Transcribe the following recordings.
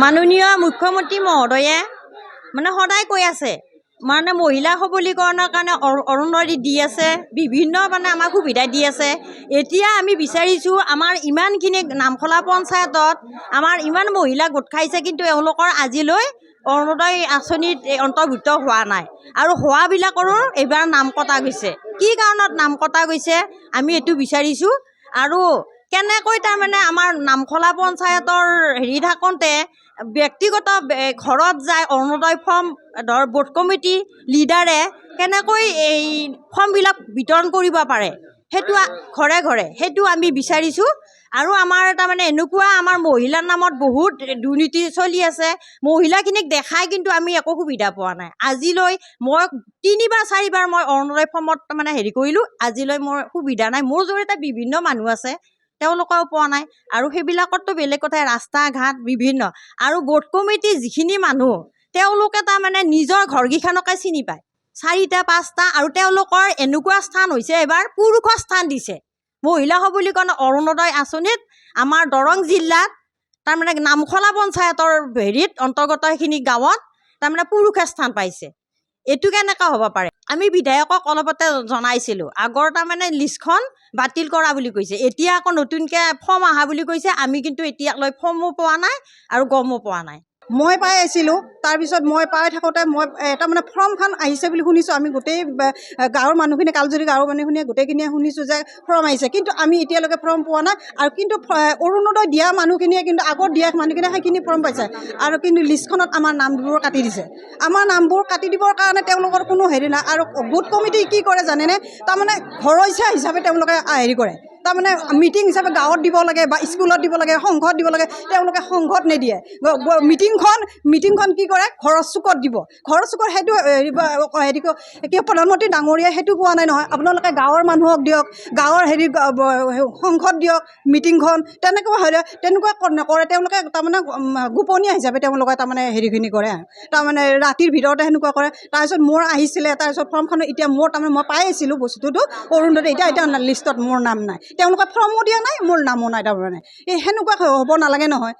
মাননীয় মুখ্যমন্ত্ৰী মহোদয়ে মানে সদায় কৈ আছে মানে মহিলা সবলীকৰণৰ কাৰণে অৰুণোদয় দি আছে, বিভিন্ন মানে আমাক সুবিধা দি আছে। এতিয়া আমি বিচাৰিছোঁ আমাৰ ইমানখিনি নামখলা পঞ্চায়তত আমাৰ ইমান মহিলা গোট খাইছে, কিন্তু এওঁলোকৰ আজিলৈ অৰুণোদয় আঁচনিত অন্তৰ্ভুক্ত হোৱা নাই আৰু হোৱাবিলাকৰো এইবাৰ নাম কটা গৈছে। কি কাৰণত নাম কটা গৈছে আমি এইটো বিচাৰিছোঁ। আৰু কেনেকৈ তাৰমানে আমাৰ নামখলা পঞ্চায়তৰ হেৰি থাকোঁতে ব্যক্তিগত ঘৰত যায় অৰুণোদয় ফৰ্ম ধৰ বোৰ্ড কমিটি লিডাৰে কেনেকৈ এই ফৰ্মবিলাক বিতৰণ কৰিব পাৰে, সেইটো ঘৰে ঘৰে সেইটো আমি বিচাৰিছোঁ। আৰু আমাৰ তাৰমানে এনেকুৱা আমাৰ মহিলাৰ নামত বহুত দুৰ্নীতি চলি আছে, মহিলাখিনিক দেখাই কিন্তু আমি একো সুবিধা পোৱা নাই। আজিলৈ মই 3 বা 4 বাৰ মই অৰুণোদয় ফৰ্মত তাৰমানে হেৰি কৰিলোঁ, আজিলৈ মোৰ সুবিধা নাই। মোৰ জৰিয়তে বিভিন্ন মানুহ আছে, তেওঁলোকেও পোৱা নাই। আৰু সেইবিলাকতো বেলেগ কথাই, ৰাস্তা ঘাট বিভিন্ন আৰু বোৰ্ড কমিটিৰ যিখিনি মানুহ তেওঁলোকে তাৰমানে নিজৰ ঘৰকেইখনকে চিনি পায়, 4টা 5টা, আৰু তেওঁলোকৰ এনেকুৱা স্থান হৈছে এবাৰ পুৰুষৰ স্থান দিছে মহিলা সবলীকৰণ অৰুণোদয় আঁচনিত। আমাৰ দৰং জিলাত তাৰমানে নামখলা পঞ্চায়তৰ হেৰিত অন্তৰ্গত সেইখিনি গাঁৱত তাৰমানে পুৰুষে স্থান পাইছে। এইটো কেনেকৈ হ'ব পাৰে? আমি বিধায়কক অলপতে জনাইছিলোঁ, আগৰ তাৰমানে লিষ্টখন বাতিল কৰা বুলি কৈছে, এতিয়া আকৌ নতুনকৈ ফৰ্ম অহা বুলি কৈছে। আমি কিন্তু এতিয়ালৈ ফৰ্মো পোৱা নাই আৰু গমো পোৱা নাই। মই পাই আছিলোঁ, তাৰপিছত মই পাই থাকোঁতে মই তাৰমানে ফৰ্মখন আহিছে বুলি শুনিছোঁ। আমি গোটেই গাঁৱৰ মানুহখিনি, কালজৰি গাঁৱৰ মানুহখিনিয়ে গোটেইখিনিয়ে শুনিছোঁ যে ফৰ্ম আহিছে, কিন্তু আমি এতিয়ালৈকে ফৰ্ম পোৱা নাই। আৰু কিন্তু অৰুণোদয় দিয়া মানুহখিনিয়ে কিন্তু আগত দিয়া মানুহখিনিয়ে সেইখিনি ফৰ্ম পাইছে, আৰু কিন্তু লিষ্টখনত আমাৰ নামবোৰ কাটি দিছে। আমাৰ নামবোৰ কাটি দিবৰ কাৰণে তেওঁলোকৰ কোনো হেৰি নাই। আৰু গোট কমিটি কি কৰে জানেনে, তাৰমানে ঘৰইচা হিচাপে তেওঁলোকে হেৰি কৰে, তাৰমানে মিটিং হিচাপে গাঁৱত দিব লাগে বা স্কুলত দিব লাগে, সংঘত দিব লাগে, তেওঁলোকে সংঘত নিদিয়ে। মিটিংখন কি কৰে, ঘৰৰ চুকত দিব। ঘৰৰ চুকত সেইটো হেৰি কি প্ৰধানমন্ত্ৰী ডাঙৰীয়াই সেইটো কোৱা নাই নহয়, আপোনালোকে গাঁৱৰ মানুহক দিয়ক, গাঁৱৰ হেৰি সংঘত দিয়ক মিটিংখন। তেনেকুৱা নকৰে তেওঁলোকে, তাৰমানে গোপনীয় হিচাপে তেওঁলোকে তাৰমানে হেৰিখিনি কৰে, তাৰমানে ৰাতিৰ ভিতৰতে সেনেকুৱা কৰে। তাৰপিছত মোৰ আহিছিলে, তাৰপিছত ফৰ্মখন এতিয়া মোৰ তাৰমানে মই পাই আছিলোঁ বস্তুটো অৰুণোদয়, এতিয়া লিষ্টত মোৰ নাম নাই। তেওঁলোকে ফৰ্মো দিয়া নাই, মোৰ নামো নাই। তাৰমানে এই সেনেকুৱা হ'ব নালাগে নহয়।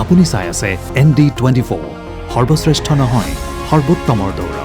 আপুনি চাই আছে ND24, সৰ্বশ্ৰেষ্ঠ নহয় সৰ্বোত্তমৰ দৌৰ।